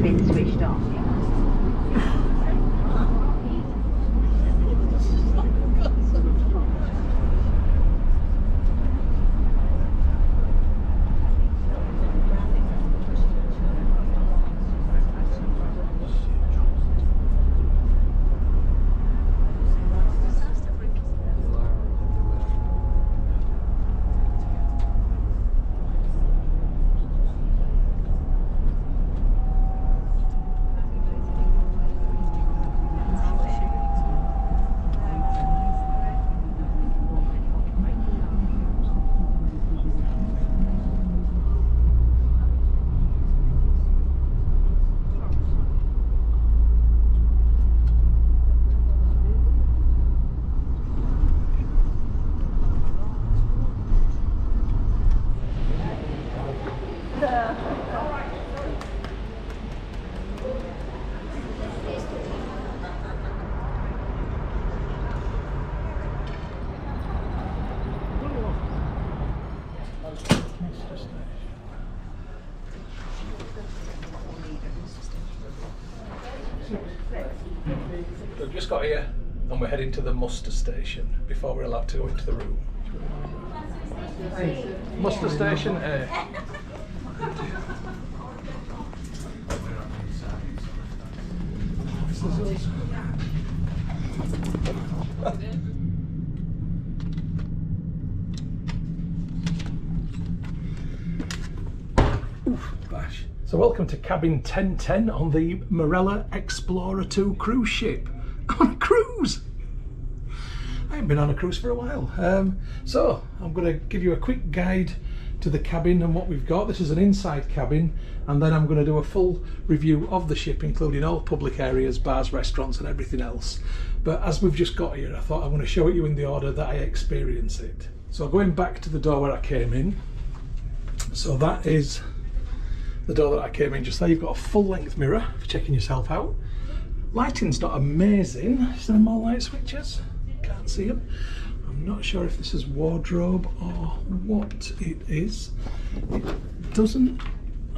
been switched off. We've just got here and we're heading to the muster station before we're allowed to go into the room. Muster station A. Oof, bash. So welcome to cabin 1010 on the Marella Explorer 2 cruise ship. On a cruise! I haven't been on a cruise for a while. So I'm going to give you a quick guide to the cabin and what we've got. This is an inside cabin, and then I'm going to do a full review of the ship, including all public areas, bars, restaurants and everything else. But as we've just got here, I thought I'm going to show it you in the order that I experience it. So going back to the door where I came in. So that is the door that I came in just there. You've got a full length mirror for checking yourself out. Lighting's not amazing. Is there more light switches? Can't see them. I'm not sure if this is wardrobe or what it is. It doesn't.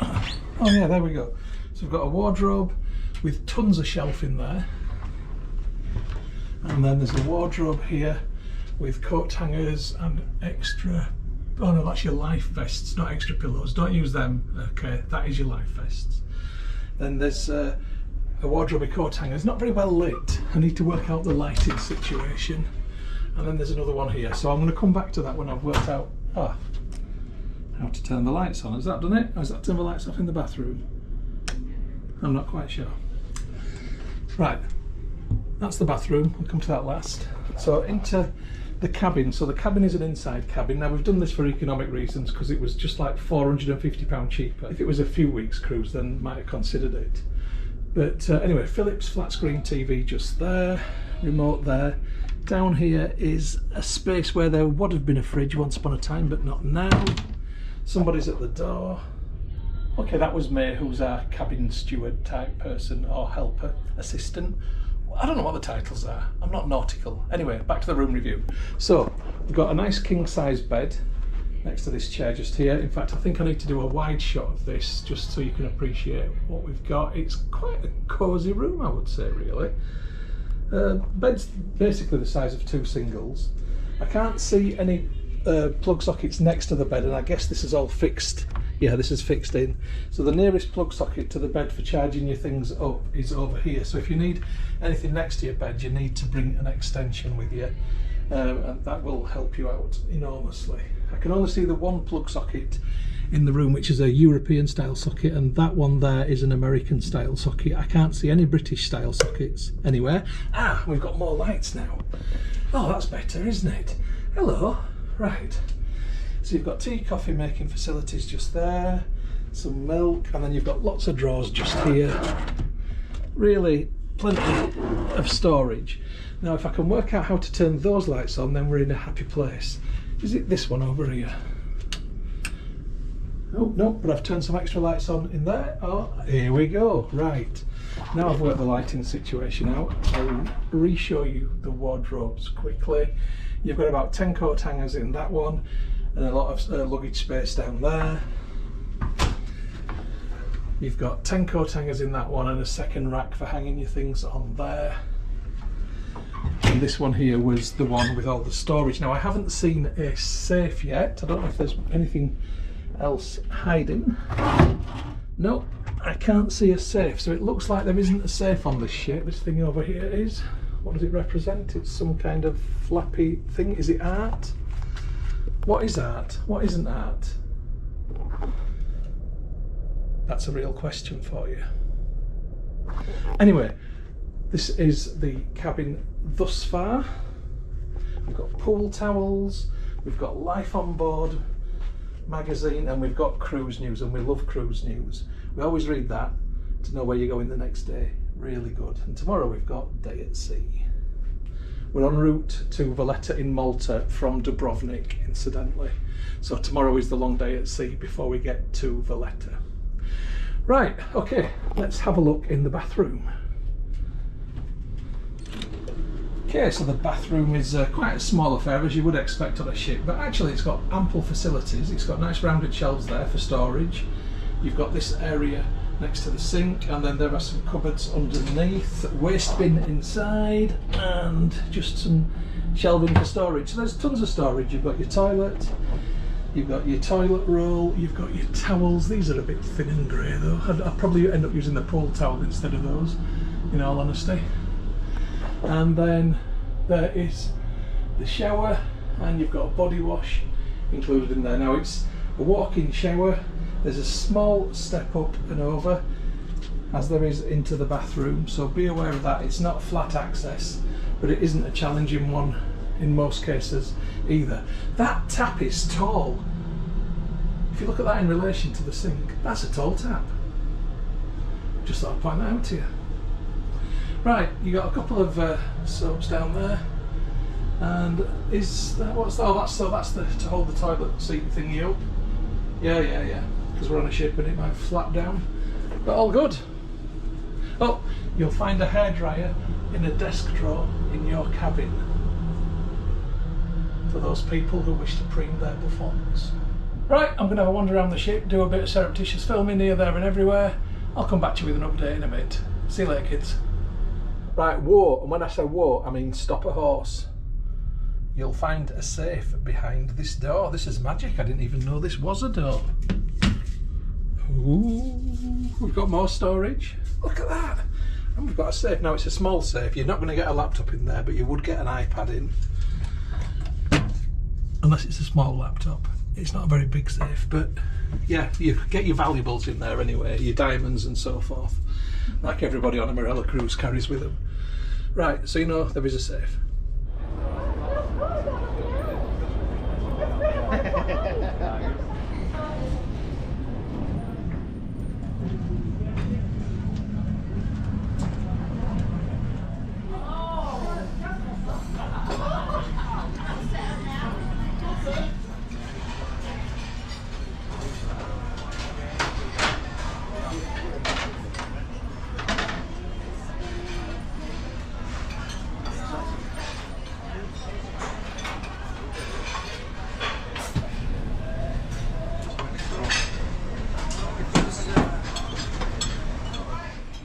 Oh yeah, there we go. So we've got a wardrobe with tons of shelving there. And then there's a wardrobe here with coat hangers and extra. Oh no, that's your life vests, not extra pillows. Don't use them. Okay, that is your life vests. Then there's a wardrobe with coat hangers, not very well lit. I need to work out the lighting situation. And then there's another one here. So I'm going to come back to that when I've worked out how to turn the lights on. Has that done it? Or has that turned the lights off in the bathroom? I'm not quite sure. Right, that's the bathroom. We'll come to that last. So into the cabin. So the cabin is an inside cabin. Now we've done this for economic reasons because it was just like £450 cheaper. If it was a few weeks cruise, then might have considered it. But anyway, Philips flat screen TV just there, remote there. Down here is a space where there would have been a fridge once upon a time, but not now. Somebody's at the door. Okay, that was May, who's our cabin steward type person or helper, assistant. I don't know what the titles are. I'm not nautical. Anyway, back to the room review. So we've got a nice king size bed next to this chair just here. In fact, I think I need to do a wide shot of this just so you can appreciate what we've got. It's quite a cosy room, I would say, really. Bed's basically the size of two singles. I can't see any plug sockets next to the bed, and I guess this is all fixed. Yeah, this is fixed in. So the nearest plug socket to the bed for charging your things up is over here. So if you need anything next to your bed, you need to bring an extension with you, and that will help you out enormously. I can only see the one plug socket in the room, which is a European style socket, and that one there is an American style socket. I can't see any British style sockets anywhere. Ah, we've got more lights now. Oh, that's better, isn't it? Hello. Right. So you've got tea, coffee making facilities just there, some milk, and then you've got lots of drawers just here. Really plenty of storage. Now if I can work out how to turn those lights on, then we're in a happy place. Is it this one over here? Oh no, but I've turned some extra lights on in there. Oh, here we go. Right. Now I've worked the lighting situation out, I'll re-show you the wardrobes quickly. You've got about 10 coat hangers in that one, and a lot of luggage space down there. You've got 10 coat hangers in that one and a second rack for hanging your things on there. And this one here was the one with all the storage. Now I haven't seen a safe yet. I don't know if there's anything else hiding. No, I can't see a safe. So it looks like there isn't a safe on this ship. This thing over here is, what does it represent? It's some kind of flappy thing. Is it art? What is art? What isn't art? That's a real question for you. Anyway, this is the cabin thus far. We've got pool towels, we've got Life on Board magazine, and we've got cruise news, and we love cruise news. We always read that to know where you're going the next day. Really good. And tomorrow we've got Day at Sea. We're en route to Valletta in Malta from Dubrovnik, incidentally. So tomorrow is the long day at sea before we get to Valletta. Right, okay, let's have a look in the bathroom. Okay, so the bathroom is quite a small affair, as you would expect on a ship, but actually it's got ample facilities. It's got nice rounded shelves there for storage. You've got this area next to the sink, and then there are some cupboards underneath, waste bin inside, and just some shelving for storage. So there's tons of storage. You've got your toilet, you've got your toilet roll, you've got your towels. These are a bit thin and grey though. I'd probably end up using the pool towel instead of those, in all honesty. And then there is the shower, and you've got a body wash included in there. Now it's a walk-in shower. There's a small step up and over as there is into the bathroom, so be aware of that. It's not flat access, but it isn't a challenging one in most cases either. That tap is tall. If you look at that in relation to the sink, that's a tall tap. Just thought I'd point that out to you. Right, you got a couple of soaps down there, and is that what's that? Oh, that's the to hold the toilet seat thingy up. Yeah. Because we're on a ship and it might flap down, but all good. Oh, you'll find a hairdryer in a desk drawer in your cabin for those people who wish to preen their buffons. Right, I'm going to have a wander around the ship, do a bit of surreptitious filming here, there and everywhere. I'll come back to you with an update in a bit. See you later, kids. Right, whoa, and when I say whoa, I mean stop a horse. You'll find a safe behind this door. This is magic. I didn't even know this was a door. Ooh, we've got more storage. Look at that. And we've got a safe. Now it's a small safe. You're not going to get a laptop in there, but you would get an iPad in. Unless it's a small laptop. It's not a very big safe, but yeah, you get your valuables in there anyway, your diamonds and so forth, like everybody on a Marella cruise carries with them. Right, so you know there is a safe.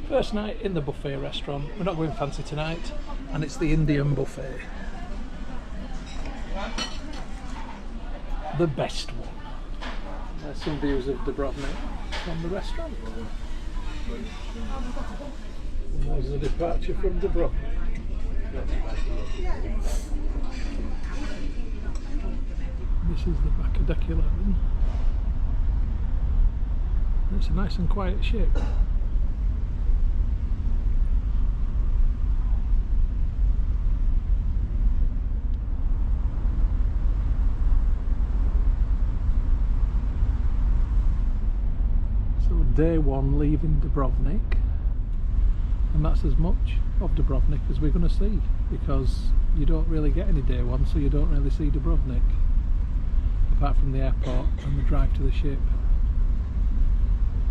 First night in the buffet restaurant. We're not going fancy tonight, and it's the Indian buffet. The best one. There's some views of Dubrovnik from the restaurant. And there's a departure from Dubrovnik. This is the back of deck 11. It's a nice and quiet ship. Day one leaving Dubrovnik, and that's as much of Dubrovnik as we're going to see, because you don't really get any day one, so you don't really see Dubrovnik apart from the airport and the drive to the ship.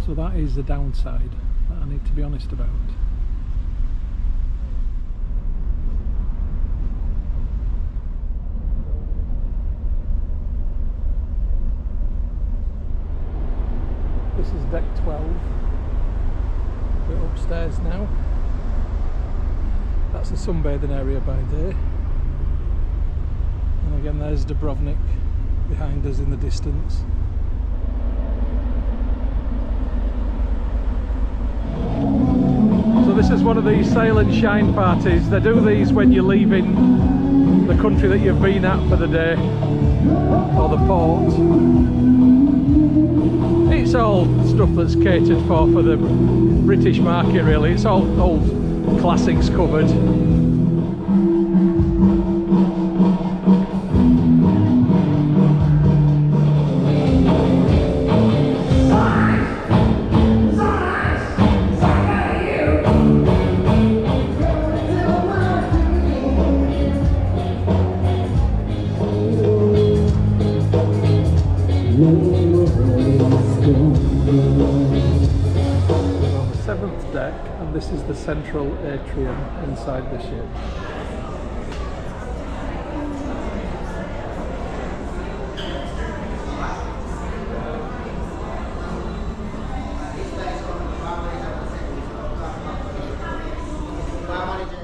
So that is the downside that I need to be honest about. This is deck 12. bit upstairs now. That's the sunbathing area by day. And again there's Dubrovnik behind us in the distance. So this is one of these sail and shine parties. They do these when you're leaving the country that you've been at for the day, or the port. It's all stuff that's catered for the British market really. It's all old classics covered. This is the central atrium inside the ship.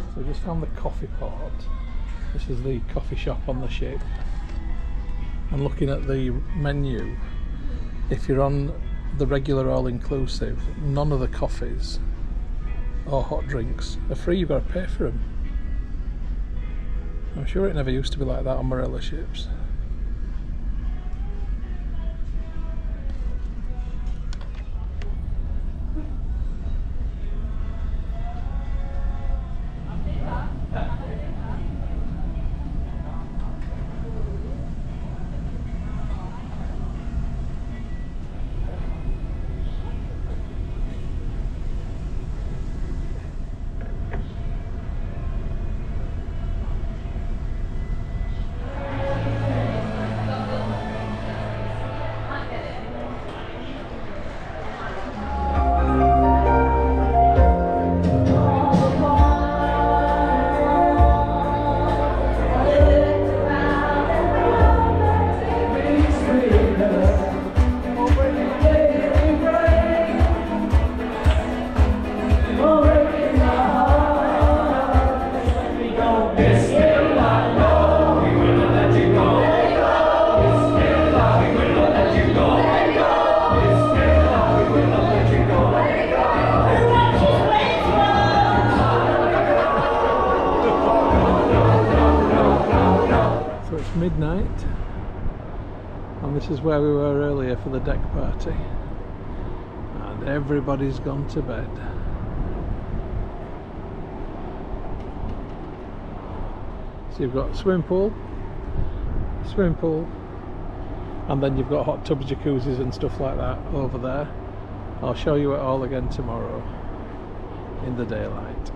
So we just found the coffee port. This is the coffee shop on the ship. And looking at the menu, if you're on the regular all-inclusive, none of the coffees or hot drinks are free. You've got to pay for them. I'm sure it never used to be like that on Marella ships. Midnight, and this is where we were earlier for the deck party, and everybody's gone to bed. So you've got swimming pool, and then you've got hot tubs, jacuzzis and stuff like that over there. I'll show you it all again tomorrow in the daylight.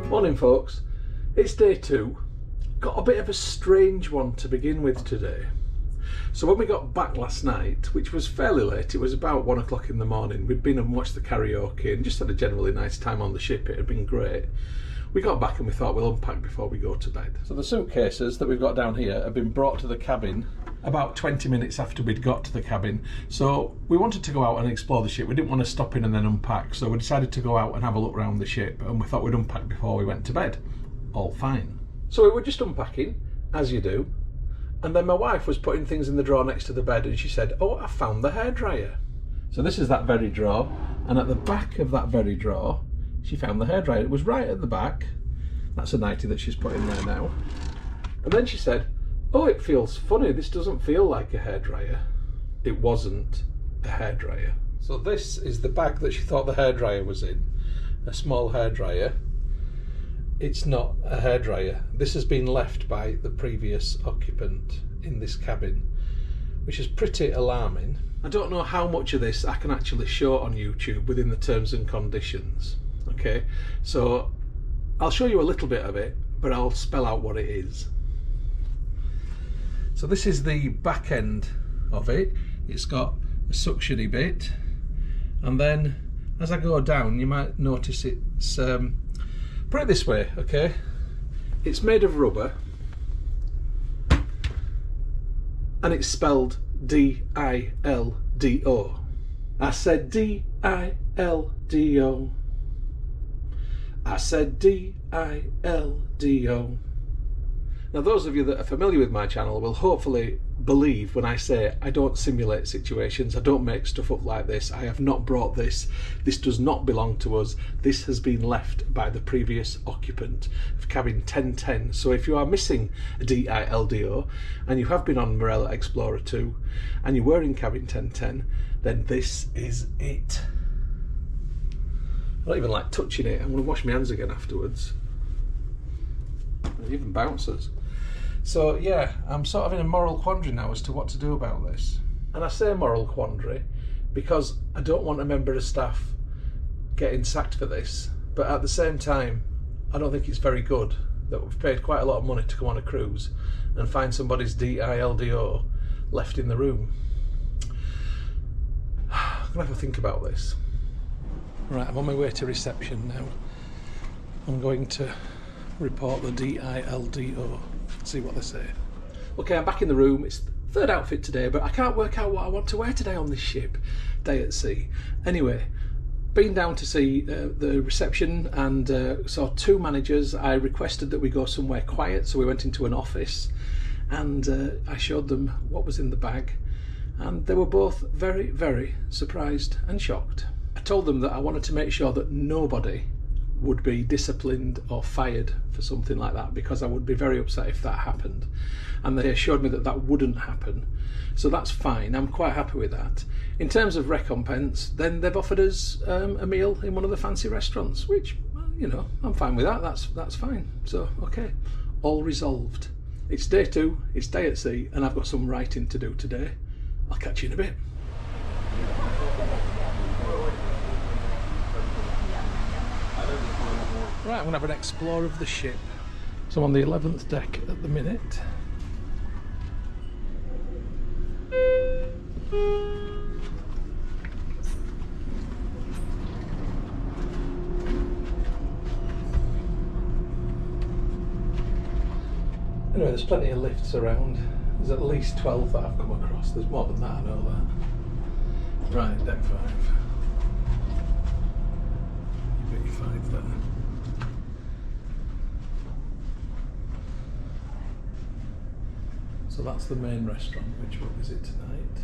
Morning folks, it's day 2. Got a bit of a strange one to begin with today. So when we got back last night, which was fairly late, it was about 1 o'clock in the morning, we'd been and watched the karaoke and just had a generally nice time on the ship. It had been great. We got back and we thought we'll unpack before we go to bed. So the suitcases that we've got down here have been brought to the cabin about 20 minutes after we'd got to the cabin. So we wanted to go out and explore the ship. We didn't want to stop in and then unpack, so we decided to go out and have a look around the ship, and we thought we'd unpack before we went to bed. All fine. So we were just unpacking, as you do, and then my wife was putting things in the drawer next to the bed and she said, "Oh, I found the hairdryer." So this is that very drawer, and at the back of that very drawer she found the hairdryer. It was right at the back. That's a nightie that she's put in there now. And then she said, "Oh, it feels funny, this doesn't feel like a hairdryer." It wasn't a hairdryer. So this is the bag that she thought the hairdryer was in, a small hairdryer. It's not a hairdryer. This has been left by the previous occupant in this cabin. which is pretty alarming. I don't know how much of this I can actually show on YouTube within the terms and conditions. Okay, so I'll show you a little bit of it, but I'll spell out what it is. So this is the back end of it. It's got a suctiony bit, and then as I go down you might notice it's put it this way, okay, it's made of rubber and it's spelled D-I-L-D-O. I said D-I-L-D-O. I said D-I-L-D-O. Now those of you that are familiar with my channel will hopefully believe when I say I don't simulate situations, I don't make stuff up like this, I have not brought this, this does not belong to us, this has been left by the previous occupant of cabin 1010. So if you are missing a DILDO and you have been on Marella Explorer 2 and you were in cabin 1010, then this is it. I don't even like touching it, I'm going to wash my hands again afterwards. It even bounces. So yeah, I'm sort of in a moral quandary now as to what to do about this. And I say moral quandary because I don't want a member of staff getting sacked for this, but at the same time I don't think it's very good that we've paid quite a lot of money to come on a cruise and find somebody's DILDO left in the room. I'm gonna have a think about this. Right, I'm on my way to reception now. I'm going to report the DILDO, see what they say. Okay, I'm back in the room. It's the third outfit today, but I can't work out what I want to wear today on this ship, day at sea. Anyway, been down to see the reception and saw two managers. I requested that we go somewhere quiet, so we went into an office and I showed them what was in the bag, and they were both very, very surprised and shocked. I told them that I wanted to make sure that nobody would be disciplined or fired for something like that, because I would be very upset if that happened, and they assured me that that wouldn't happen, so that's fine. I'm quite happy with that. In terms of recompense, then they've offered us a meal in one of the fancy restaurants, which, well, you know, I'm fine with that. That's fine. So okay, all resolved. It's day 2, it's day at sea, and I've got some writing to do today. I'll catch you in a bit. Right, I'm going to have an explore of the ship. So I'm on the 11th deck at the minute. Anyway, there's plenty of lifts around. There's at least 12 that I've come across. There's more than that, I know that. Right, deck 5. Deck 5 there. So that's the main restaurant which we'll visit tonight.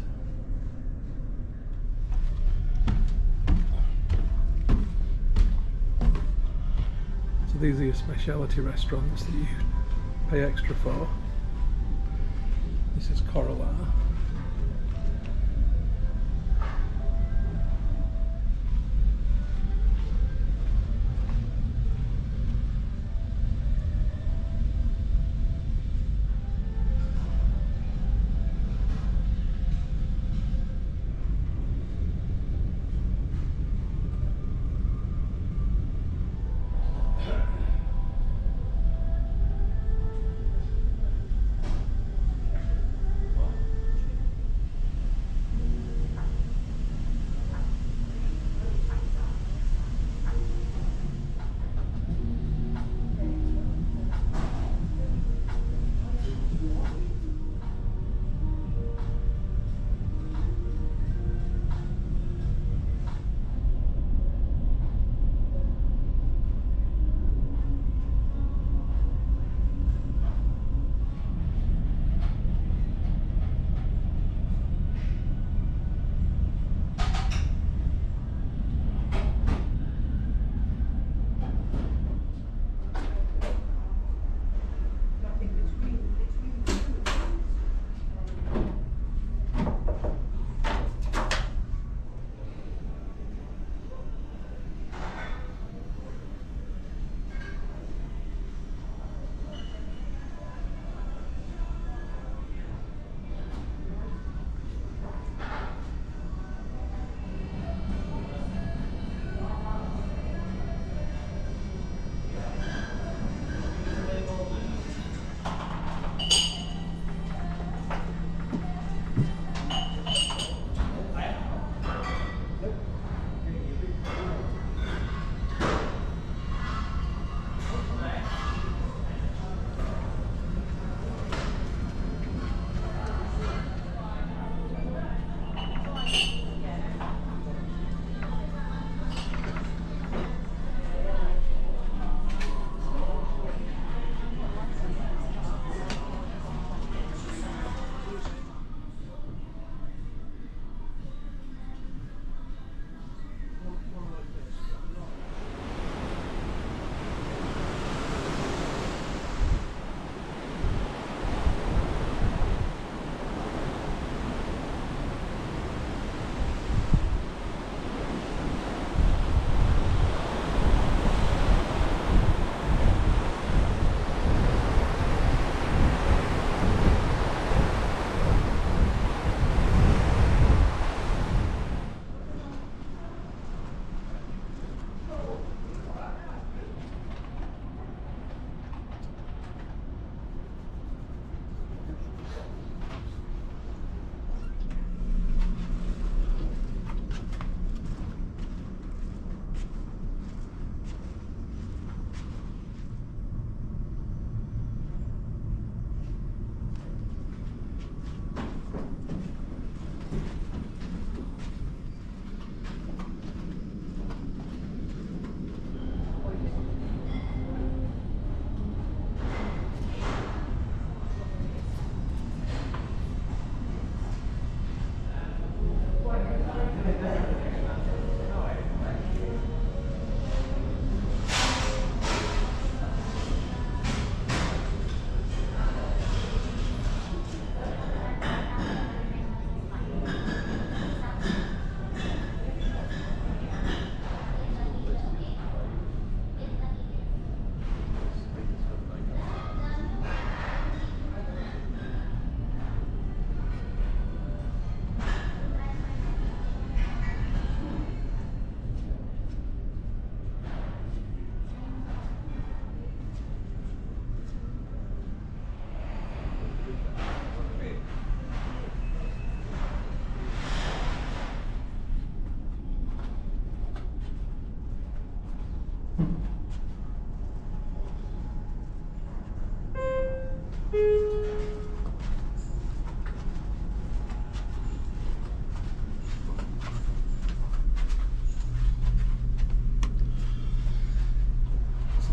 So these are your specialty restaurants that you pay extra for. This is Corolla.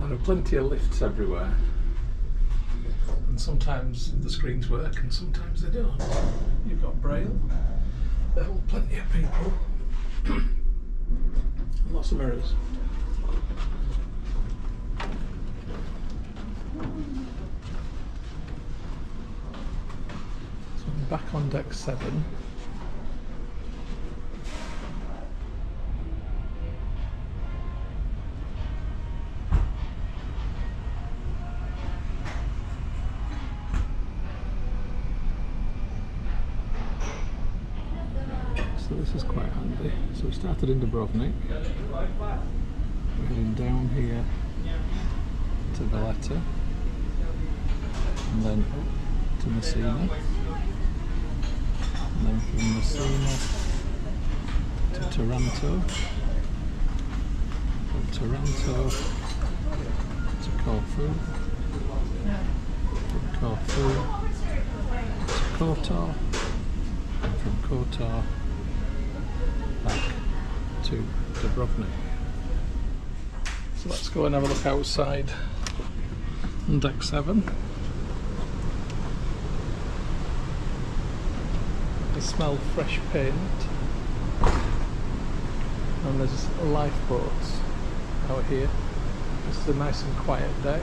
There are plenty of lifts everywhere, and sometimes the screens work and sometimes they don't. You've got Braille, there are plenty of people, lots of mirrors. So I'm back on deck 7. So this is quite handy. So we started in Dubrovnik, we're heading down here to Valletta, and then up to Messina, and then from Messina to Taranto, from Taranto to Corfu, from Corfu to Kotor, and from Kotor back to Dubrovnik. So let's go and have a look outside on deck 7. I smell fresh paint, and there's lifeboats out here. This is a nice and quiet deck.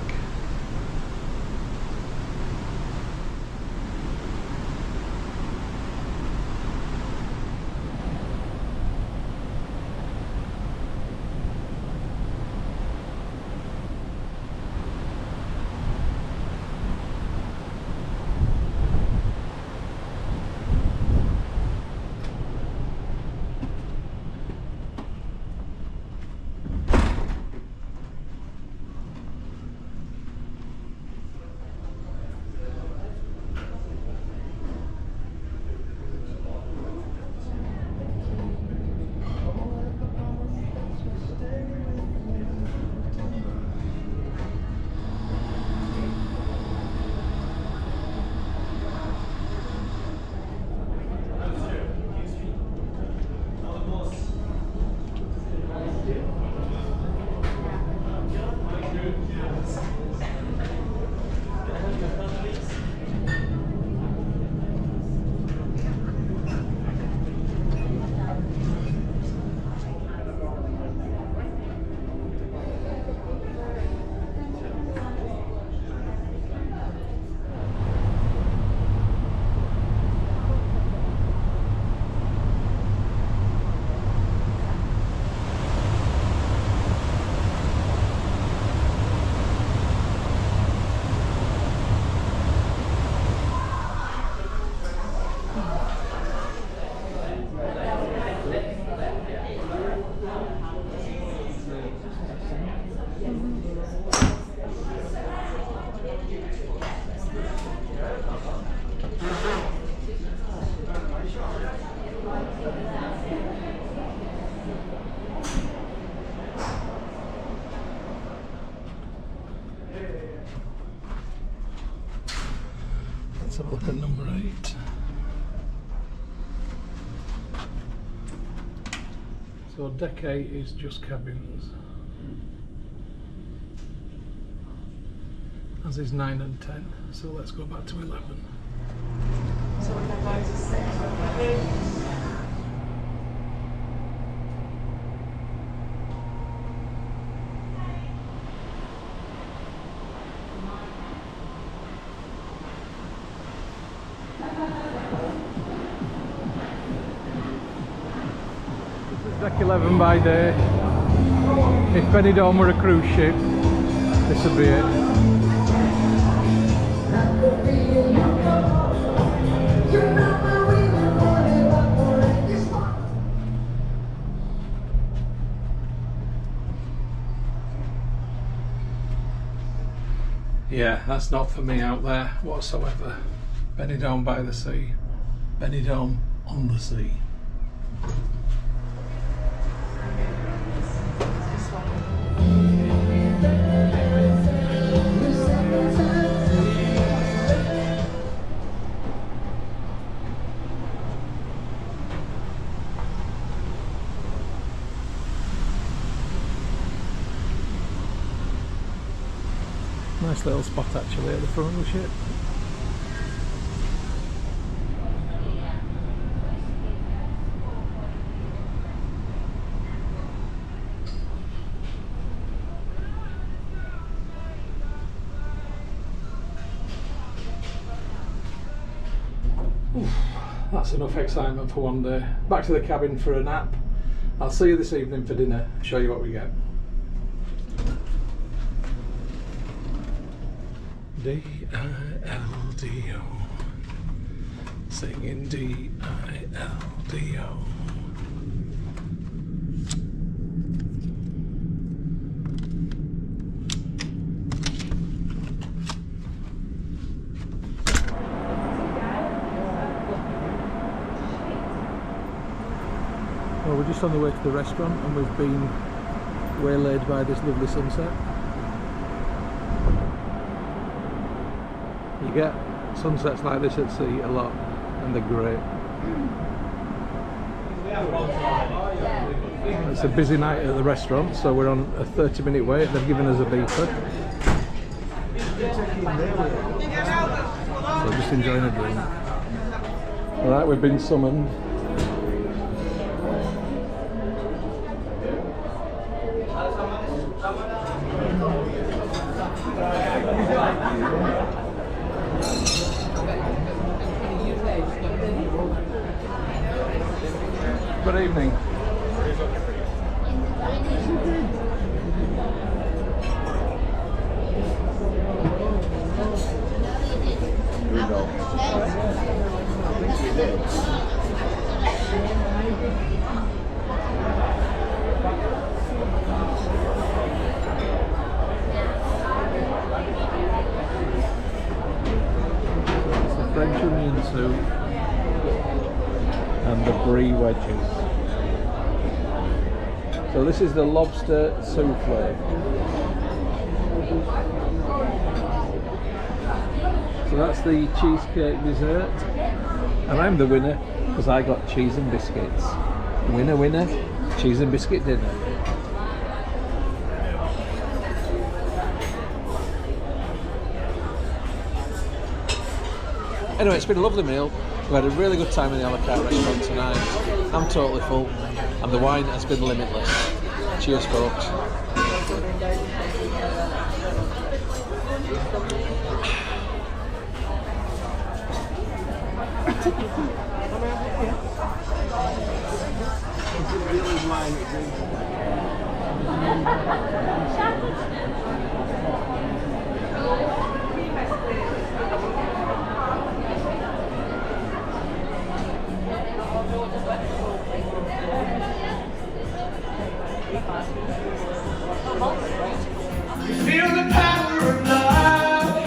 Let's have a look at number 8. So deck 8 is just cabins, as is 9 and 10. So let's go back to 11. So we're going to 6. Deck 11 by day. If Benidorm were a cruise ship, this would be it. Yeah, that's not for me out there whatsoever. Benidorm by the sea. Benidorm on the sea. Nice little spot actually at the front of the ship. Oof, that's enough excitement for one day. Back to the cabin for a nap. I'll see you this evening for dinner, show you what we get. D-I-L-D-O, singing D-I-L-D-O. Well, we're just on the way to the restaurant and we've been waylaid by this lovely sunset. You get sunsets like this at sea a lot and they're great. It's a busy night at the restaurant, so we're on a 30-minute wait. They've given us a beeper. So just enjoying a drink. Alright, we've been summoned. Good evening. It's the French onion soup and the brie wedges. So this is the lobster souffle. So that's the cheesecake dessert. And I'm the winner because I got cheese and biscuits. Winner, winner, cheese and biscuit dinner. Anyway, it's been a lovely meal. We had a really good time in the a la carte restaurant tonight. I'm totally full and the wine has been limitless. Cheers, folks. Feel the power of love.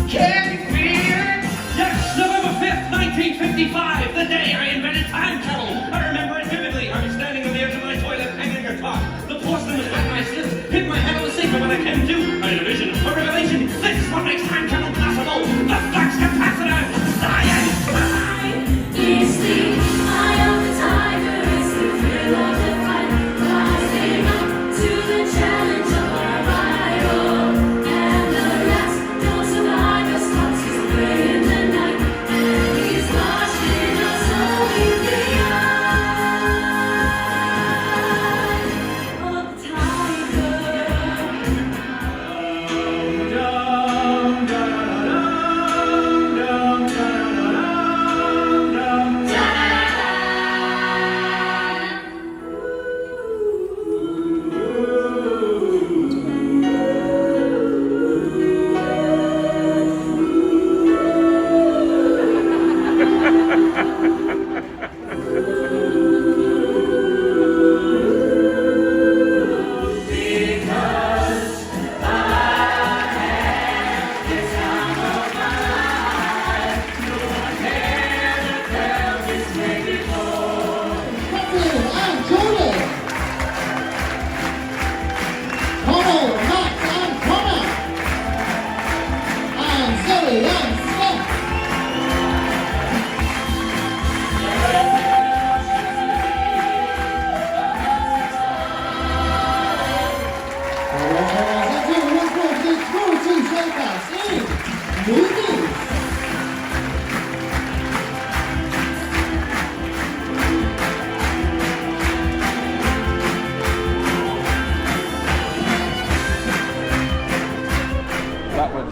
Can you feel it? Yes, November 5th, 1955, the day I invented time travel. I remember it vividly. I was standing on the edge of my toilet, hanging a top. The porcelain was wet, my slips hit my head on the sink, but when I came to, I had a vision, a revelation. This is what makes time travel possible. The flux capacitor, science. It's the eye of the tiger, it's the thrill of the fight, rising up to the challenge of our rival.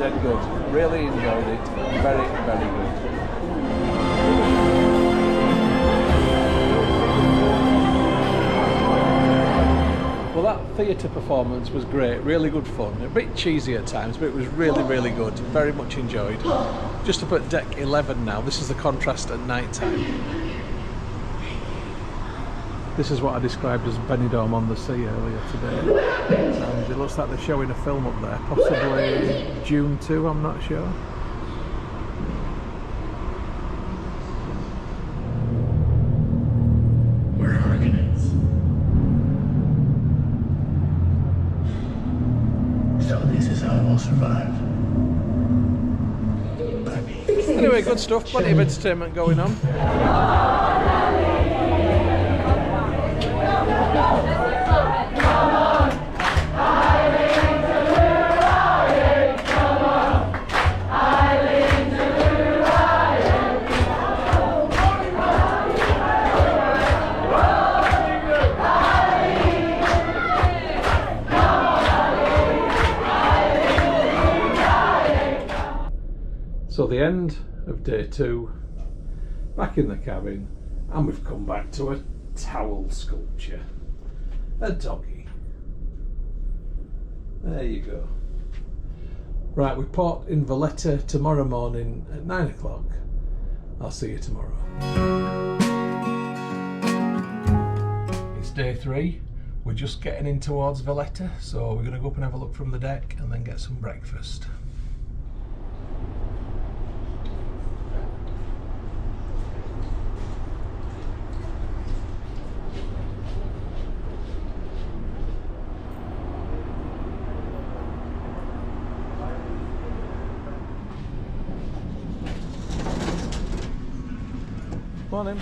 dead good. Really enjoyed it. Very, very good. Well, that theatre performance was great, really good fun. A bit cheesy at times, but it was really, really good. Very much enjoyed. Just up at deck 11 now. This is the contrast at night time. This is what I described as Benidorm on the Sea earlier today. And it looks like they're showing a film up there, possibly June 2, I'm not sure. We're Argonauts. So this is how we'll survive. Anyway, good stuff. Plenty of entertainment going on. So the end of day 2, back in the cabin, and we've come back to a towel sculpture. A doggy. There you go. Right, we port in Valletta tomorrow morning at 9 o'clock. I'll see you tomorrow. It's day 3. We're just getting in towards Valletta, so we're going to go up and have a look from the deck and then get some breakfast. Morning.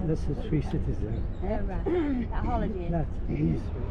That's the 3 cities there. Right. That holiday. That's these 3.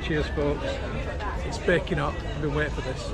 Cheers, folks. It's baking up. I've been waiting for this.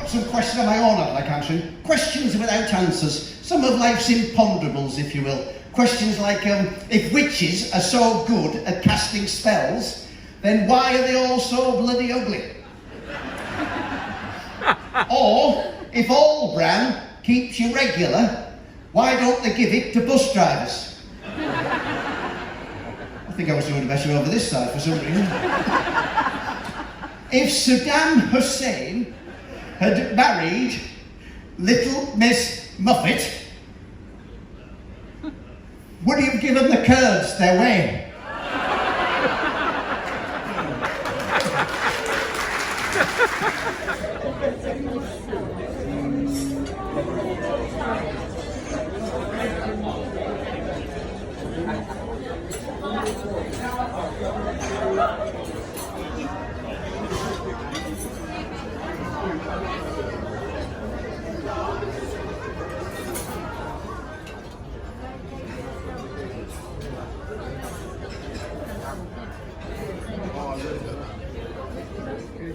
Some questions of my own I'd like answering. Questions without answers. Some of life's imponderables, if you will. Questions like, if witches are so good at casting spells, then why are they all so bloody ugly? Or, if all bran keeps you regular, why don't they give it to bus drivers? I think I was doing better over this side for some reason. If Saddam Hussein had married Little Miss Muffet, would he have given the Kurds their way?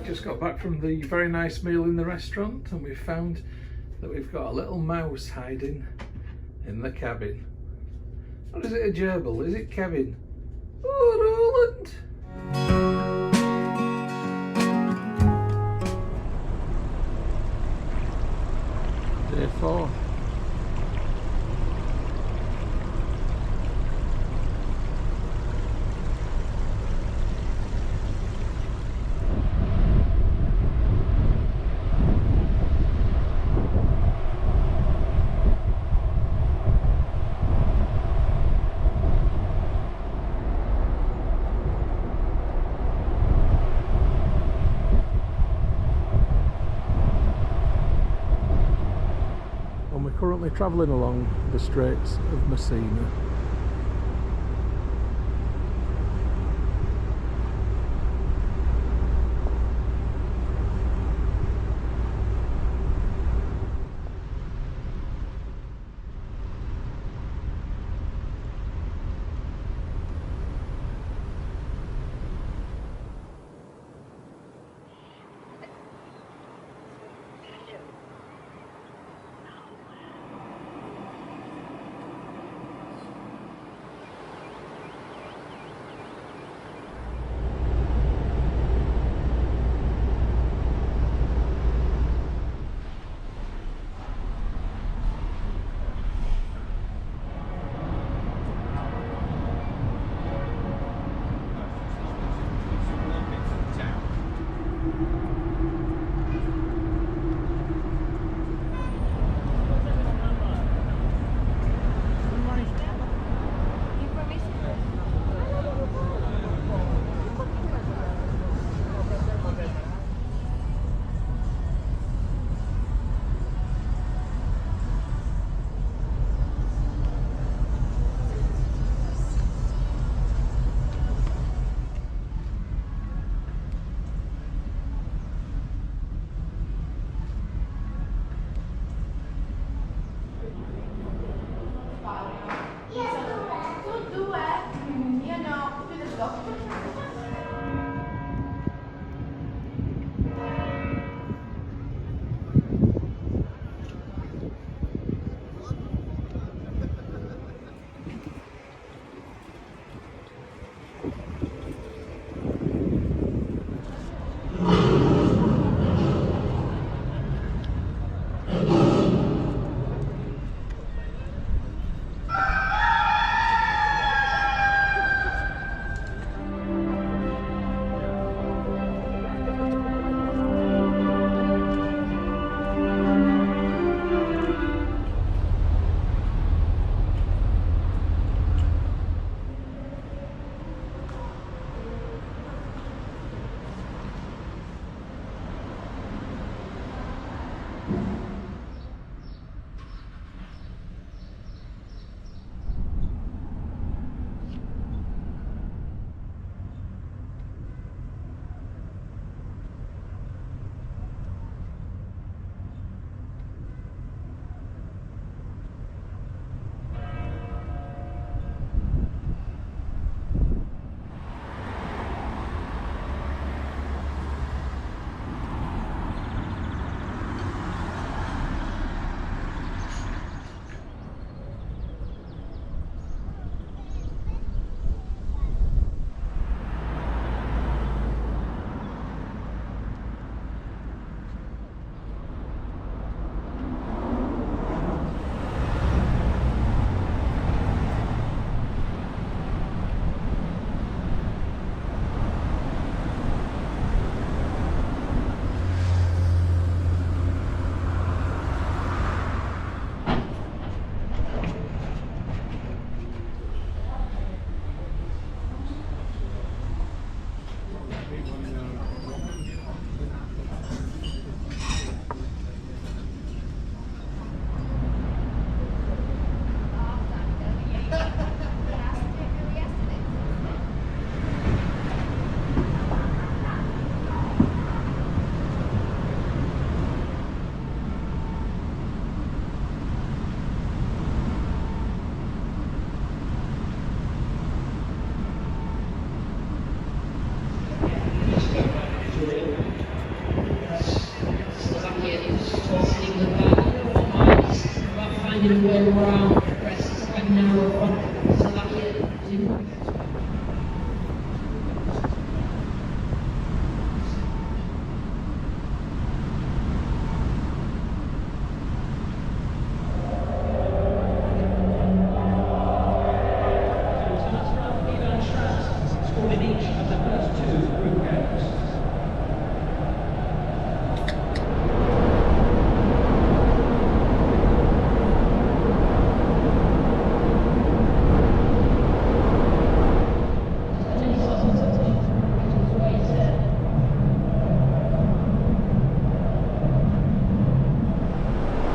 Just got back from the very nice meal in the restaurant, and we've found that we've got a little mouse hiding in the cabin. Or is it a gerbil? Is it Kevin? Oh, Roland! Day 4. Currently travelling along the Straits of Messina.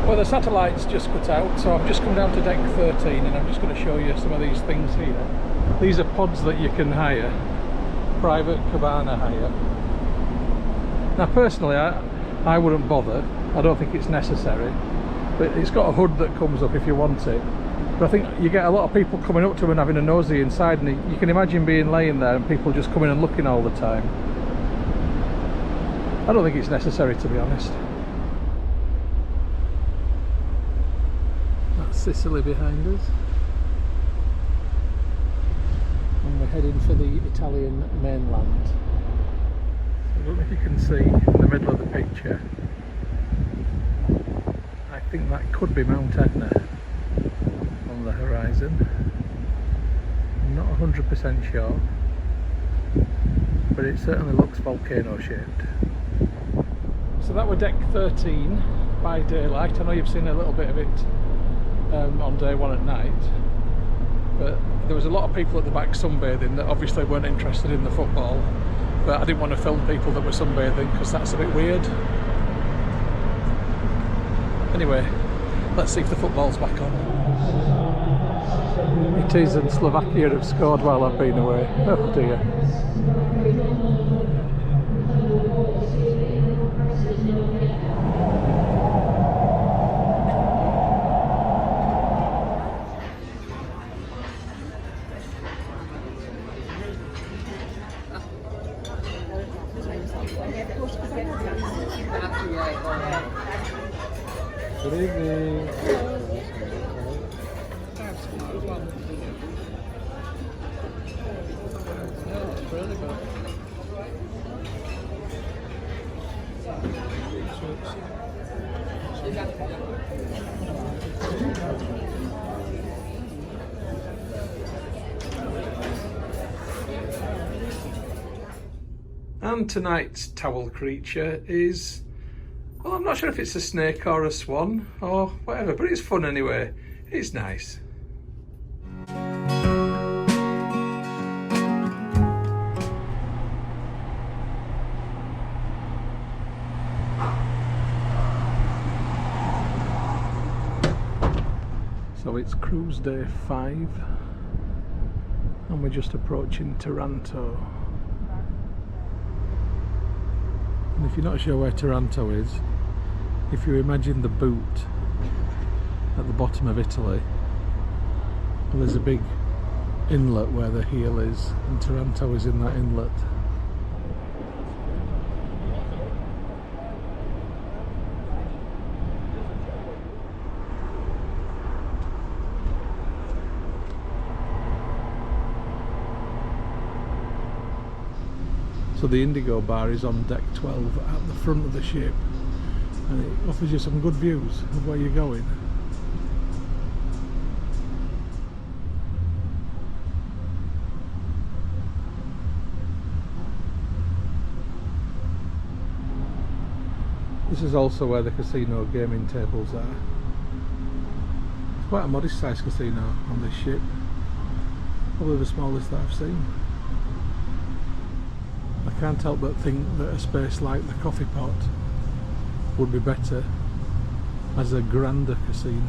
Well, the satellite's just cut out, so I've just come down to deck 13 and I'm just going to show you some of these things here. These are pods that you can hire, private cabana hire. Now personally I wouldn't bother, I don't think it's necessary, but it's got a hood that comes up if you want it. But I think you get a lot of people coming up to them and having a nosy inside, and you can imagine being laying there and people just coming and looking all the time. I don't think it's necessary, to be honest. Sicily behind us, and we're heading for the Italian mainland. I don't know if you can see in the middle of the picture, I think that could be Mount Etna on the horizon. I'm not 100% sure, but it certainly looks volcano shaped. So that were deck 13 by daylight. I know you've seen a little bit of it on day one at night, but there was a lot of people at the back sunbathing that obviously weren't interested in the football, but I didn't want to film people that were sunbathing because that's a bit weird. Anyway, let's see if the football's back on. It is, and Slovakia have scored while I've been away. Oh dear. Good evening. And tonight's towel creature is, well, I'm not sure if it's a snake or a swan or whatever, but it's fun anyway. It's nice. So it's cruise day 5 and we're just approaching Taranto. And if you're not sure where Taranto is, if you imagine the boot at the bottom of Italy, well, there's a big inlet where the heel is, and Taranto is in that inlet. So the Indigo bar is on deck 12 at the front of the ship, and it offers you some good views of where you're going. This is also where the casino gaming tables are. It's quite a modest sized casino on this ship, probably the smallest that I've seen. I can't help but think that a space like the Coffee Pot would be better as a grander casino.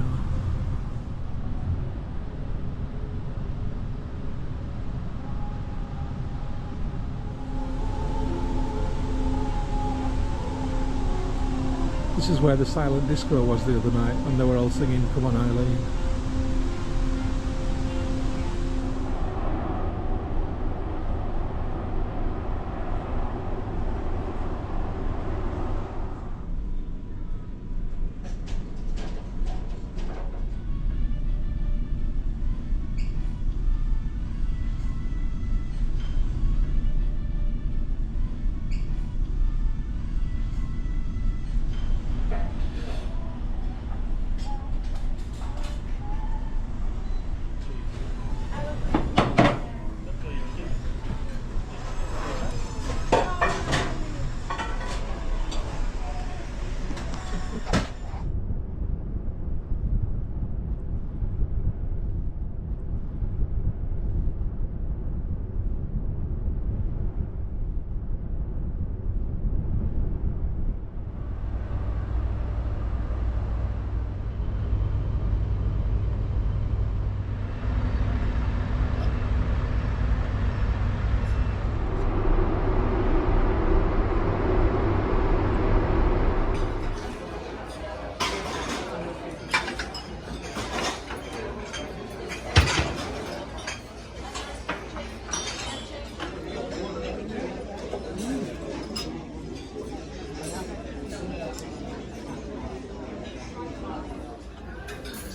This is where the silent disco was the other night when they were all singing Come On Eileen.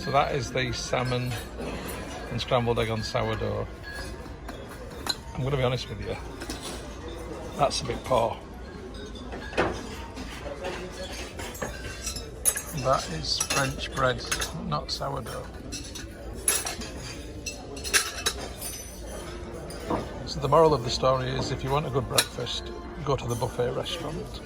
So that is the salmon and scrambled egg on sourdough. I'm going to be honest with you, that's a bit poor. That is French bread, not sourdough. So the moral of the story is, if you want a good breakfast, go to the buffet restaurant.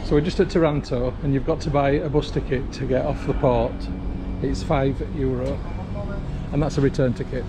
So we're just at Taranto, and you've got to buy a bus ticket to get off the port. It's €5, and that's a return ticket.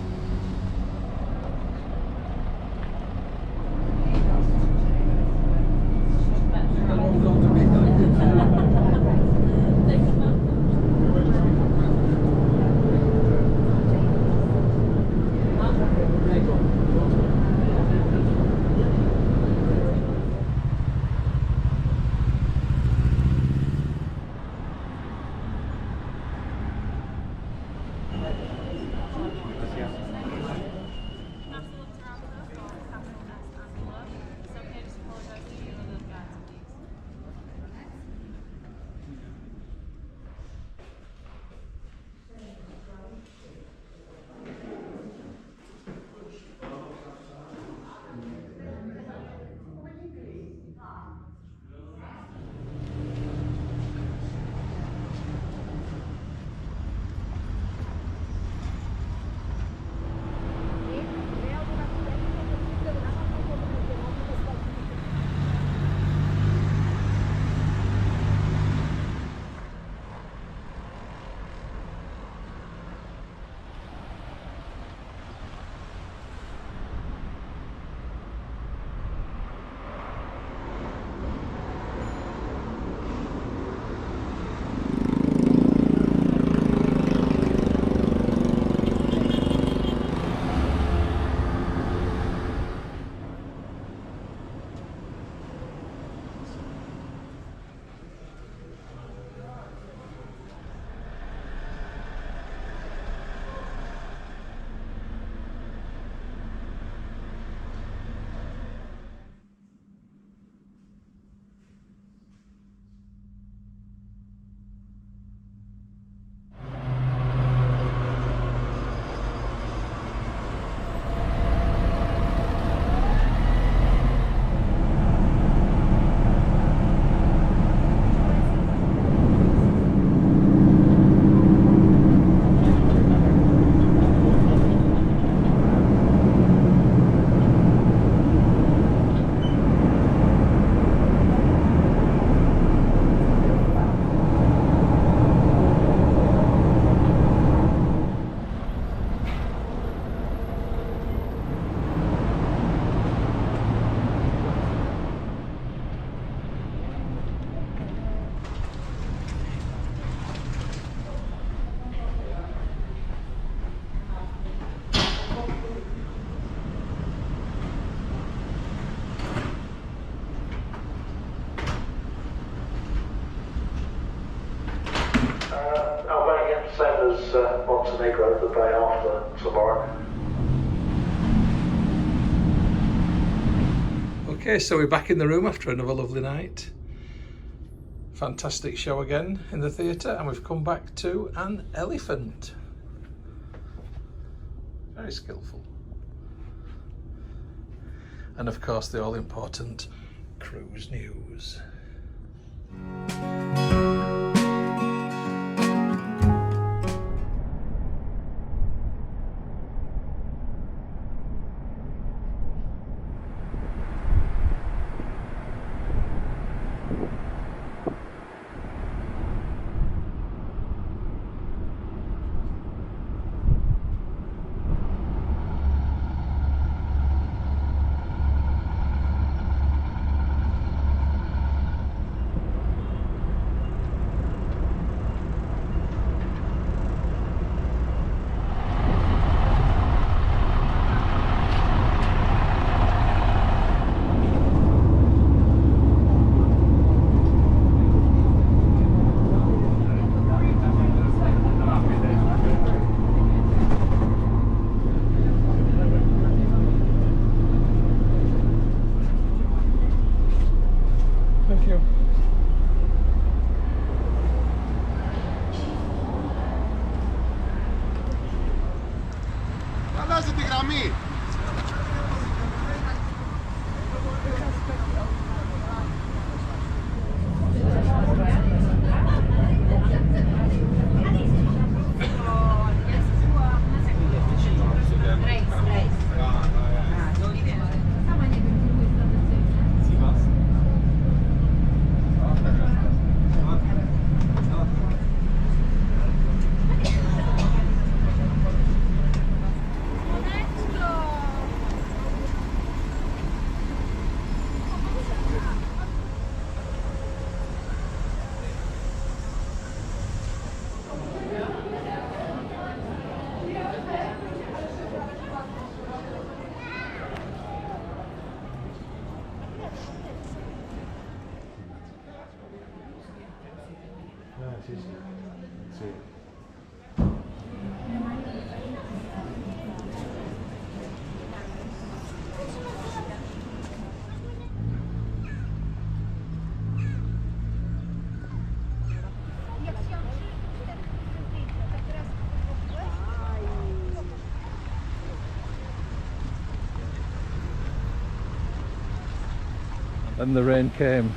Same as Montenegro the day after tomorrow. Okay, so we're back in the room after another lovely night. Fantastic show again in the theatre, and we've come back to an elephant. Very skillful. And of course the all-important cruise news. and the rain came.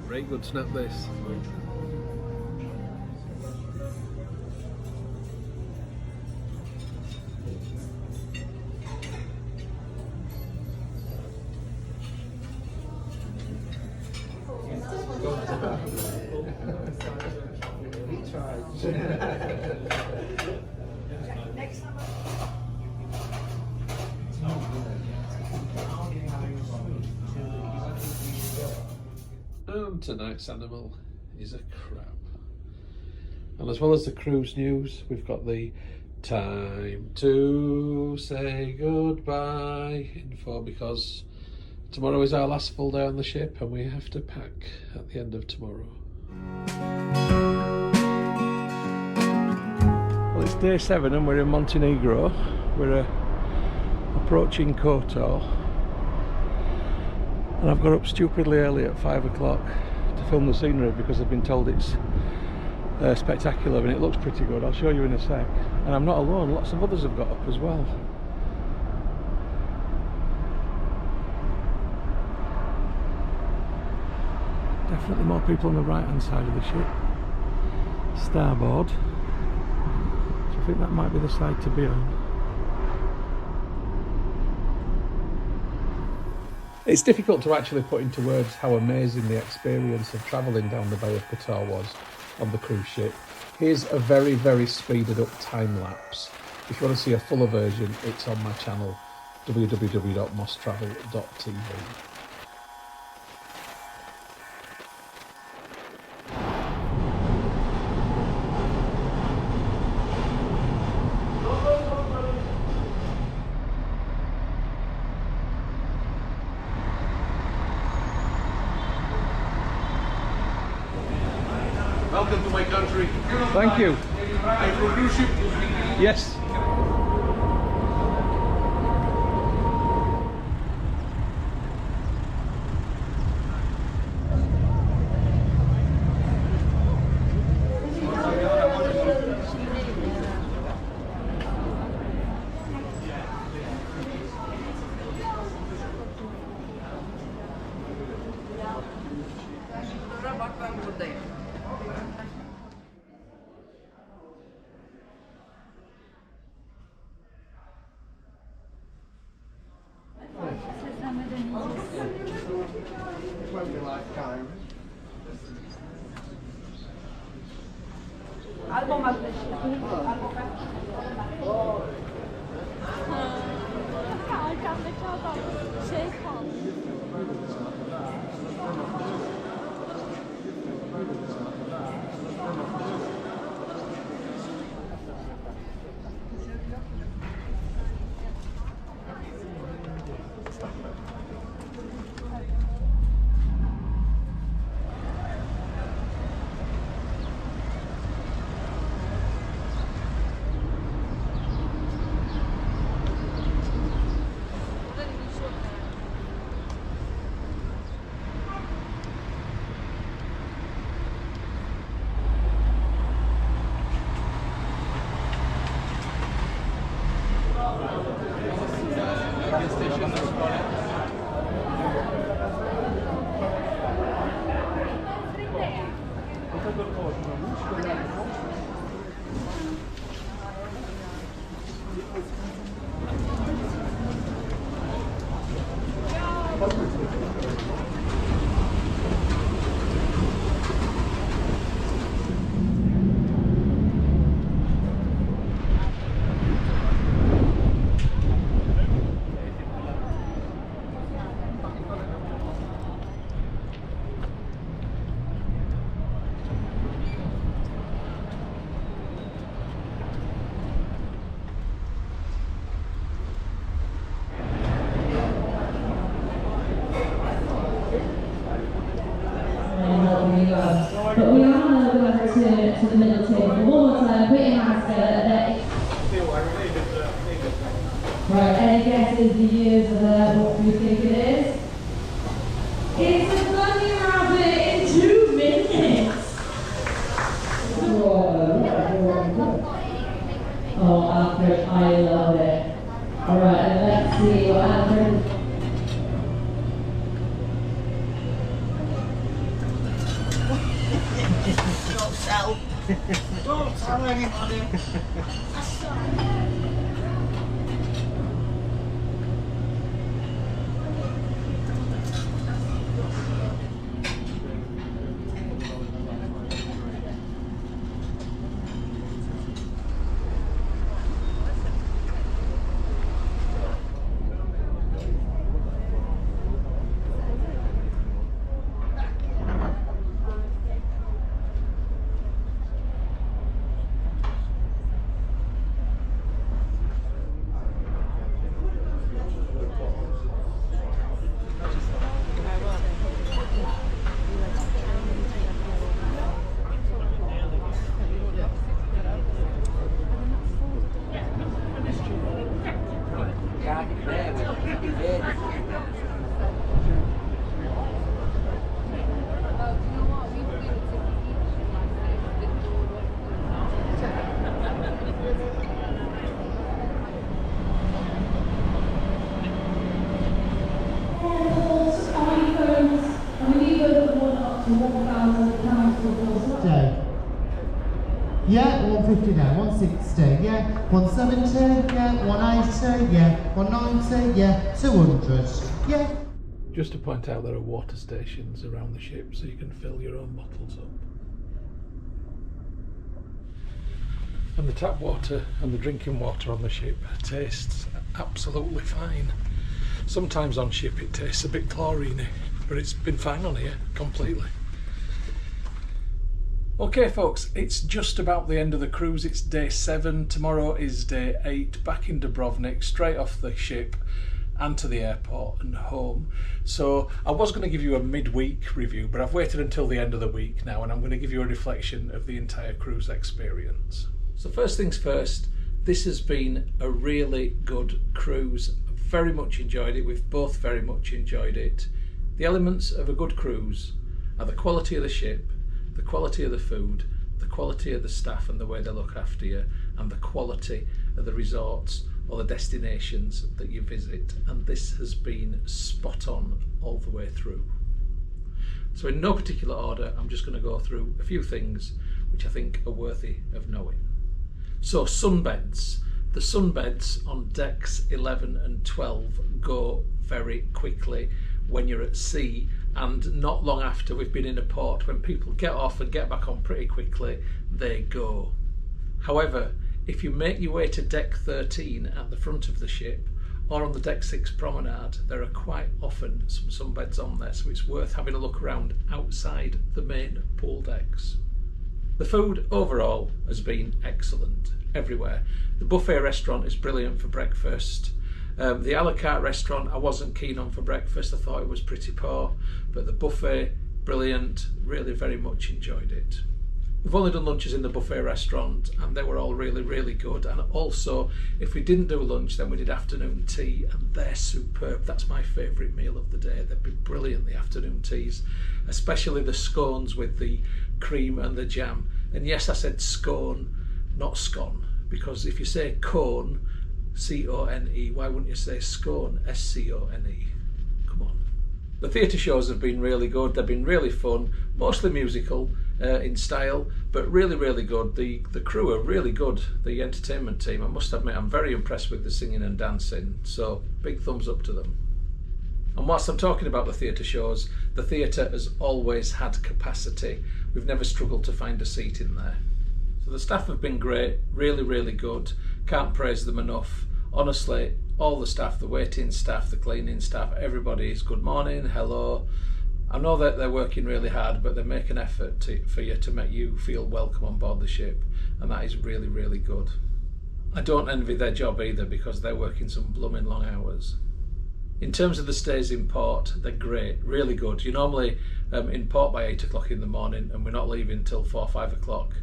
Very good snap this. And tonight's animal is a crab. And as well as the cruise news, we've got the time to say goodbye info, because tomorrow is our last full day on the ship and we have to pack at the end of tomorrow. Well, it's day 7 and we're in Montenegro. We're approaching Kotor. And I've got up stupidly early at 5 o'clock to film the scenery because I've been told it's spectacular and it looks pretty good. I'll show you in a sec. And I'm not alone, lots of others have got up as well. Definitely more people on the right hand side of the ship. Starboard. So I think that might be the side to be on. It's difficult to actually put into words how amazing the experience of travelling down the Bay of Kotor was on the cruise ship. Here's a very, very speeded up time lapse. If you want to see a fuller version, it's on my channel, www.mosstravel.tv. Thank you. Yes. But we are going to go back to the middle table. One more time, put your hands together. Right, any guesses the years of what we think it is? It's a bunny rabbit in 2 minutes! Oh, Alfred, I love it. Alright, let's see what Alfred... Don't tell anybody. Yeah, 150 now, 160, yeah, 170, yeah, 180, yeah, 190, yeah, 200, yeah. Just to point out, there are water stations around the ship so you can fill your own bottles up. And the tap water and the drinking water on the ship tastes absolutely fine. Sometimes on ship it tastes a bit chlorine-y, but it's been fine on here, completely. Okay folks, it's just about the end of the cruise. It's day 7, tomorrow is day 8, back in Dubrovnik, straight off the ship, and to the airport and home. So I was going to give you a midweek review, but I've waited until the end of the week now, and I'm going to give you a reflection of the entire cruise experience. So first things first, this has been a really good cruise. I've very much enjoyed it. We've both very much enjoyed it. The elements of a good cruise are the quality of the ship, the quality of the food, the quality of the staff and the way they look after you, and the quality of the resorts or the destinations that you visit. And this has been spot on all the way through. So in no particular order, I'm just going to go through a few things which I think are worthy of knowing. So sunbeds. The sunbeds on decks 11 and 12 go very quickly when you're at sea, and not long after we've been in a port, when people get off and get back on pretty quickly, they go. However, if you make your way to deck 13 at the front of the ship, or on the deck 6 promenade, there are quite often some sunbeds on there, so it's worth having a look around outside the main pool decks. The food overall has been excellent everywhere. The buffet restaurant is brilliant for breakfast. The a la carte restaurant I wasn't keen on for breakfast, I thought it was pretty poor, but the buffet, brilliant, really very much enjoyed it. We've only done lunches in the buffet restaurant and they were all really, really good, and also if we didn't do lunch then we did afternoon tea, and they're superb. That's my favourite meal of the day. They've been brilliant, the afternoon teas, especially the scones with the cream and the jam. And yes, I said scone, not scone, because if you say cone, C-O-N-E, why wouldn't you say scone, S-C-O-N-E? Come on. The theatre shows have been really good. They've been really fun, mostly musical in style, but really, really good. The crew are really good, the entertainment team. I must admit, I'm very impressed with the singing and dancing, so big thumbs up to them. And whilst I'm talking about the theatre shows, the theatre has always had capacity. We've never struggled to find a seat in there. So the staff have been great, really, really good. Can't praise them enough. Honestly, all the staff, the waiting staff, the cleaning staff, everybody is good morning, hello. I know that they're working really hard, but they make an effort for you to make you feel welcome on board the ship, and that is really, really good. I don't envy their job either, because they're working some blooming long hours. In terms of the stays in port, they're great, really good. You're normally in port by 8 o'clock in the morning, and we're not leaving till 4 or 5 o'clock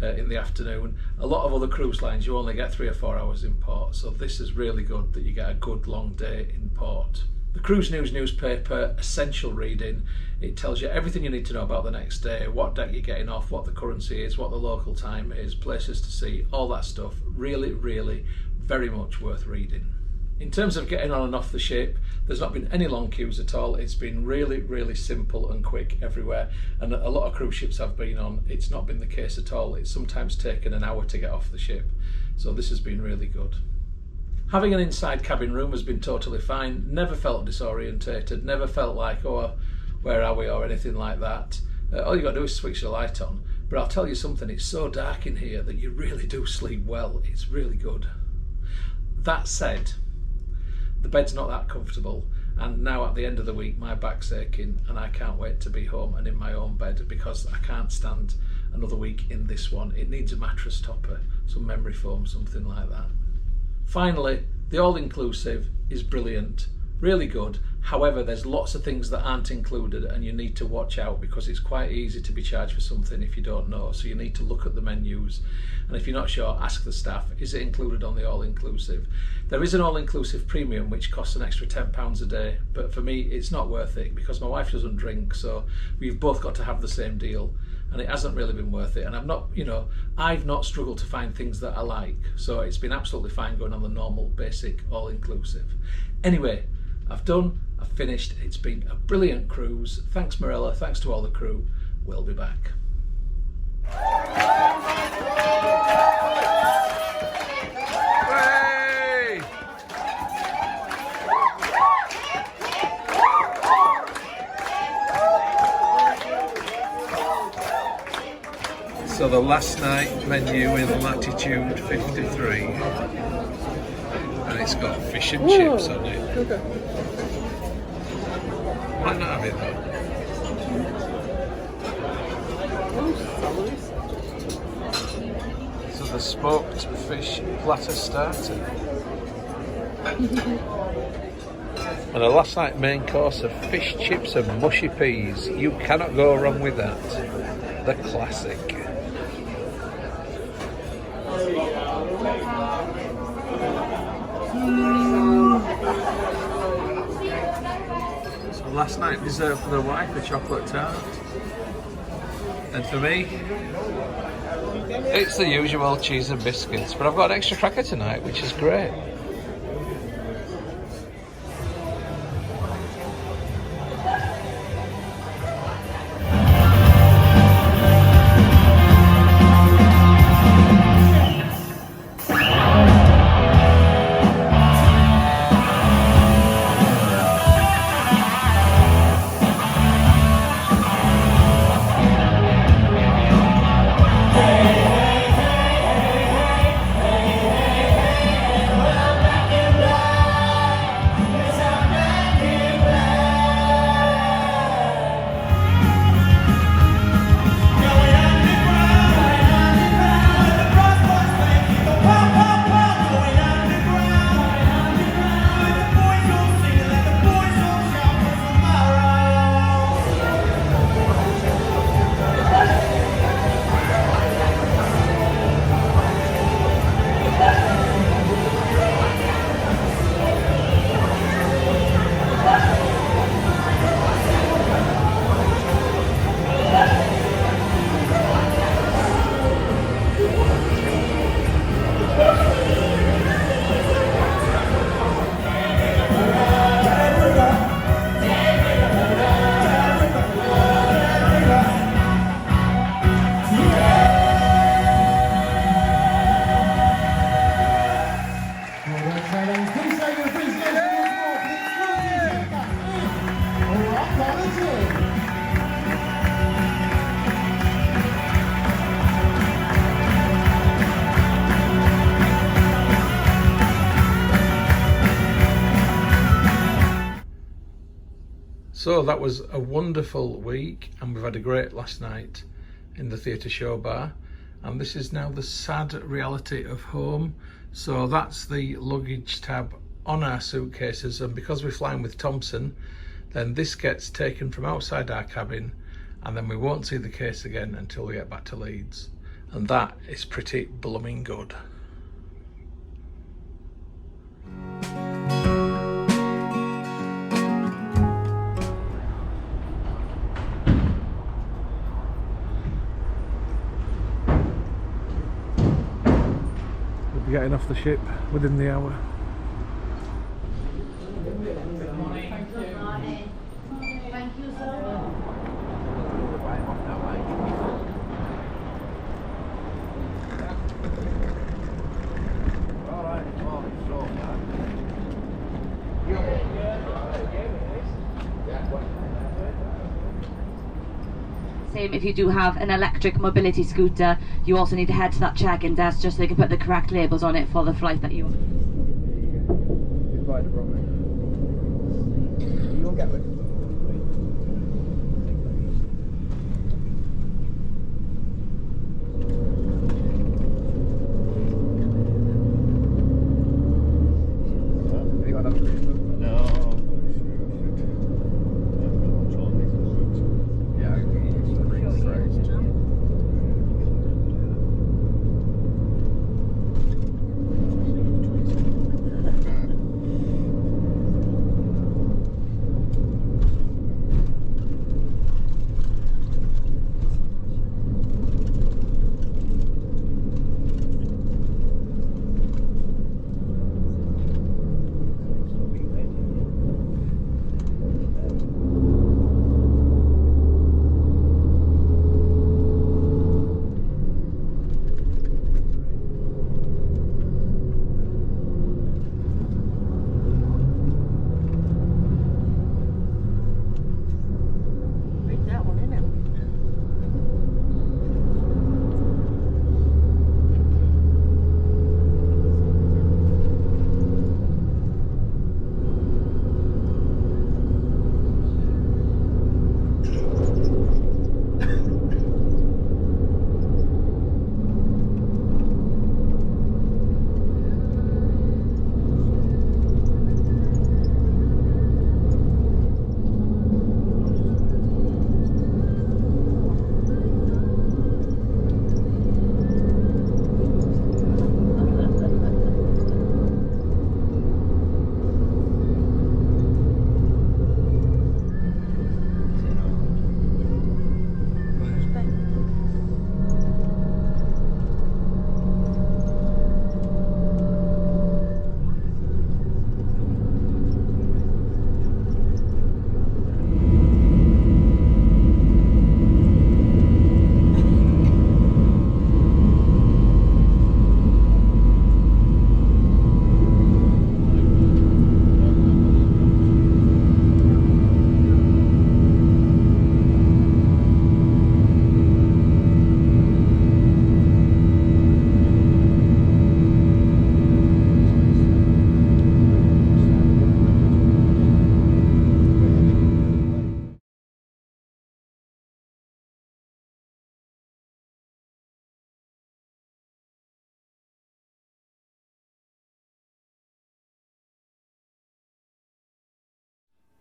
in the afternoon. A lot of other cruise lines, you only get 3 or 4 hours in port, so this is really good that you get a good long day in port. The Cruise News newspaper, essential reading. It tells you everything you need to know about the next day, what deck you're getting off, what the currency is, what the local time is, places to see, all that stuff. Really, really, very much worth reading. In terms of getting on and off the ship, there's not been any long queues at all. It's been really, really simple and quick everywhere. And a lot of cruise ships I've been on, it's not been the case at all. It's sometimes taken an hour to get off the ship. So this has been really good. Having an inside cabin room has been totally fine. Never felt disorientated, never felt like, oh, where are we, or anything like that. All you got to do is switch the light on. But I'll tell you something, it's so dark in here that you really do sleep well. It's really good. That said, the bed's not that comfortable, and now at the end of the week my back's aching and I can't wait to be home and in my own bed, because I can't stand another week in this one. It needs a mattress topper, some memory foam, something like that. Finally, the all-inclusive is brilliant, really good. However, there's lots of things that aren't included and you need to watch out, because it's quite easy to be charged for something if you don't know. So you need to look at the menus, and if you're not sure, ask the staff, is it included on the all-inclusive? There is an all-inclusive premium which costs an extra £10 a day, but for me it's not worth it because my wife doesn't drink, so we've both got to have the same deal, and it hasn't really been worth it. And I've not struggled to find things that I like, so it's been absolutely fine going on the normal basic all-inclusive. Anyway, I've finished. It's been a brilliant cruise. Thanks Marella, thanks to all the crew. We'll be back. Hooray! So the last night menu in latitude 53, and it's got fish and chips on it. Okay. Might not have it though. So the smoked fish platter starter. And a last night main course of fish chips and mushy peas. You cannot go wrong with that. The classic. So last night dessert for the wife, a chocolate tart. And for me, it's the usual cheese and biscuits. But I've got an extra cracker tonight, which is great. So that was a wonderful week, and we've had a great last night in the theatre show bar, and this is now the sad reality of home. So that's the luggage tab on our suitcases, and because we're flying with Thompson, then this gets taken from outside our cabin, and then we won't see the case again until we get back to Leeds, and that is pretty blooming good. Getting off the ship within the hour. Thank you so much. Same if you do have an electric mobility scooter, you also need to head to that check-in desk just so they can put the correct labels on it for the flight that you want. Goodbye, Dubrovnik. You won't get it.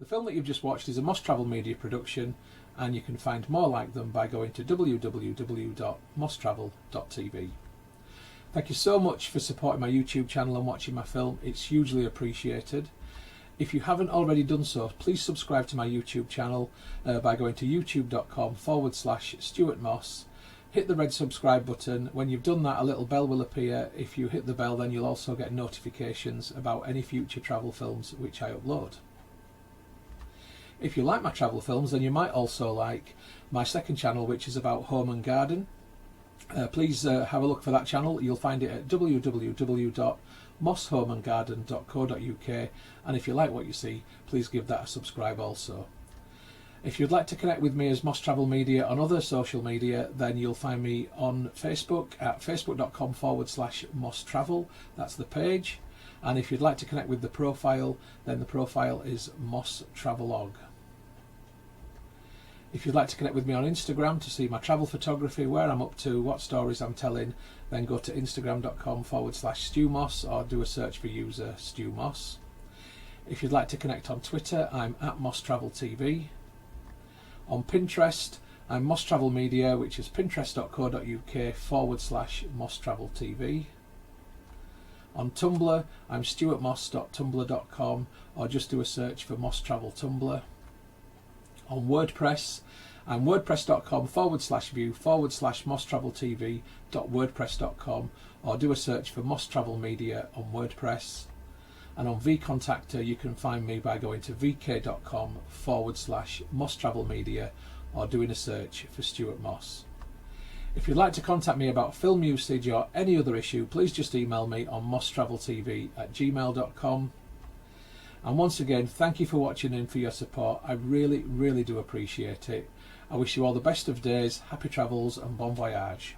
The film that you've just watched is a Moss Travel Media production, and you can find more like them by going to www.mosstravel.tv. Thank you so much for supporting my YouTube channel and watching my film. It's hugely appreciated. If you haven't already done so, please subscribe to my YouTube channel by going to youtube.com/Stuart Moss. Hit the red subscribe button. When you've done that, a little bell will appear. If you hit the bell, then you'll also get notifications about any future travel films which I upload. If you like my travel films, then you might also like my second channel, which is about home and garden. Please have a look for that channel. You'll find it at www.mosshomeandgarden.co.uk, and if you like what you see, please give that a subscribe also. If you'd like to connect with me as Moss Travel Media on other social media, then you'll find me on Facebook at facebook.com/Moss Travel. That's the page. And if you'd like to connect with the profile, then the profile is Moss Travelog. If you'd like to connect with me on Instagram to see my travel photography, where I'm up to, what stories I'm telling, then go to instagram.com/StuMoss or do a search for user Stu Moss. If you'd like to connect on Twitter, I'm at Moss Travel TV. On Pinterest, I'm Moss Travel Media, which is pinterest.co.uk/Moss Travel TV. On Tumblr, I'm stuartmoss.tumblr.com, or just do a search for Moss Travel Tumblr. On WordPress, I'm wordpress.com/view/Moss Travel TV.wordpress.com, or do a search for Moss Travel Media on WordPress. And on vContactor, you can find me by going to vk.com/Moss Travel Media, or doing a search for Stuart Moss. If you'd like to contact me about film usage or any other issue, please just email me on mosstraveltv@gmail.com. And once again, thank you for watching and for your support. I really, really do appreciate it. I wish you all the best of days, happy travels and bon voyage.